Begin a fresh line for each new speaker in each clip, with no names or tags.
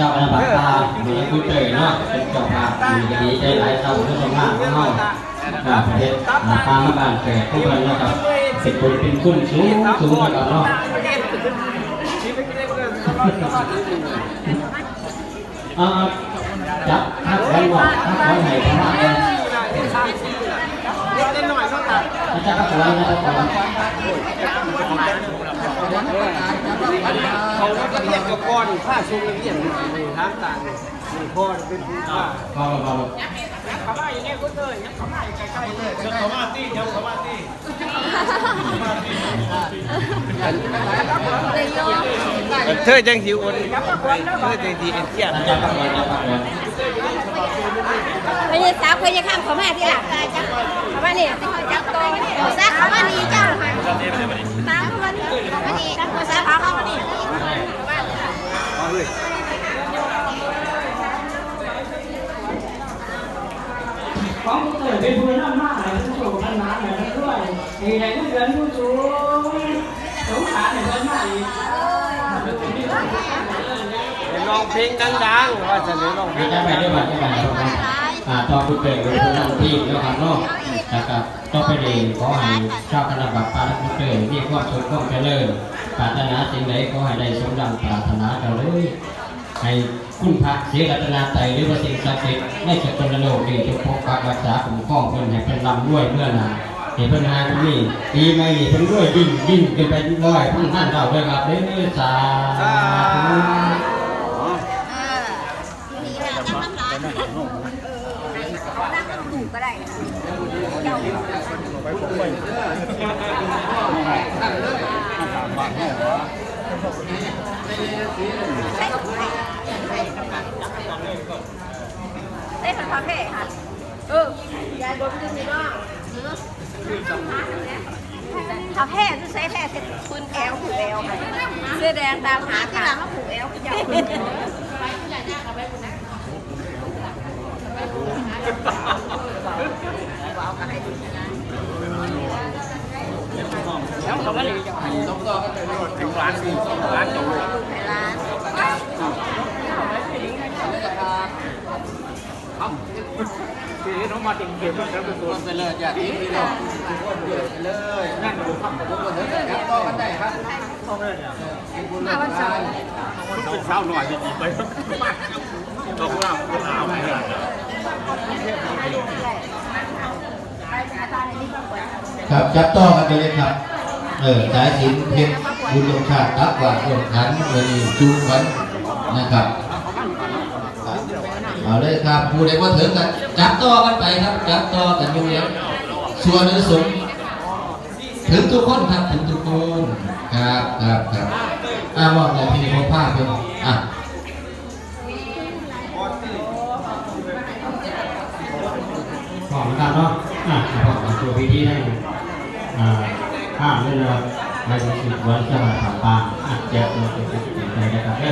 จ้าคณะบัตรตาเมืองกุ้ยเตยเนาะเป็นเจ้าภาพมีดีใจหลายเท่าทุกสมัยของเราประเทศตามมาบ้านเกิดพวกเราเนาะครับเป็นคนเป็นคุ้นสูงสูงแล้วเนาะจับทักไว้ว่าทักไว้ไหนพม่าเองจะทักไว้นะครับ
เขาก็เรียกกับก้อนผ้าทรงเรียกทางต่างนี่พ่อเป็นผู้ผ้า
เขา
ว่าอย่างนี้ก็เลยเขาว่าใกล้ๆเลยเขาว่าตี้เขาว่าตี้เธอจังสิอุ่นเธอจังสิเอ็นเทียน
ไม่ใช่สาวเคยจะข้ามเขาแม่ที่หลังเขาว่าเนี่ยจับตัวซักเขาว่านี่เจ้าตามเขาว่านี่ซักเขาซักเขาว่านี่
ของผู้เกิดเป็นผู้นำมากเลยผู้สูงขนาดเลยด้วยในในผู้เดือนผู้สูงสงสารเนี่ยเพิ่มมากอีก
ร้องเพลงดังๆว่าจะร้องเพลง
ได้ไปได้บัตรได้บัตรต่อผู้เกิดเป็นผู้นำที่นะครับเนาะนะครับต้องไปเรียนขอให้ชาวคณะบัตรตาผู้เกิดมีความสุขความเจริญปรารถนาสิ่งใดขอให้ได้สมดังปรารถนากันเลยให้คุณพระเสียรัตนาไตรหรือว่าสิ่งศักดิ์สิทธิ์ในจักรโลกนี้จะปกปักรักษาคุ้มครองเพื่อนให้เป็นลำด้วยเมื่อนาเห็นเพื่อนหาที่นี่ดีไหมนี่เป็นด้วยยิ่งขึ้นไปร้อยพันท่านเราด้วยครับเด้อสาธุ
นี่แหละจังน้ำร้านเขานั่งดูก็ได้เจ้าได้ทำคาเฟ่ค่ะยายโดนดึงในบ้างคาเฟ่จะใช้แผ่เป็นปืนแอลผูกแอลเสื้อแดงตามหาที่ร้านมาผูกแอลคือจะ
แล้วเขาก็เลยต้องต่อกันไปถึงร้านจบร้านคือน้องมาติ่งเก็บแล้วเป็นตัวไปเลยอย่าทิ้งไปเลยเลยนั่นดูข้ามไปทุกคนเลยครับต่อกันได้ครับต่อเลยเนี่ยเป็นเช้าหน่อยจริงๆไปต้องว่าเอาไปเลย
ครับจับต่อกันไปเลยครับสายสินเพชรบุญชาติตักว่าเรื่องขันเรื่องจูงขันนะครับเอาเลยครับผู้ใดว่าถึงกันจับต่อกันไปครับจับต่อกันอยู่แล้วส่วนสมถึงทุกคนครับถึงทุกคนครับมอบในที่ของภาพเป็นขอบคุณครับเนาะขอบคุณตัวพิธีให้ภาพเลยนะครับในวันที่วันจะมาถามปางเจ้าตัวเป็นสิ่งใดนะครับเ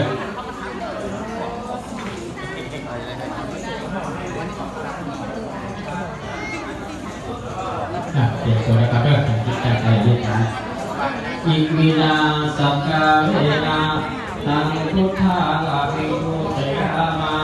เดี๋ยวตัวนะครับจิตใจใจเย็นนะอิมินาสังฆาเวนะตังพุทธาภิพุทธยามา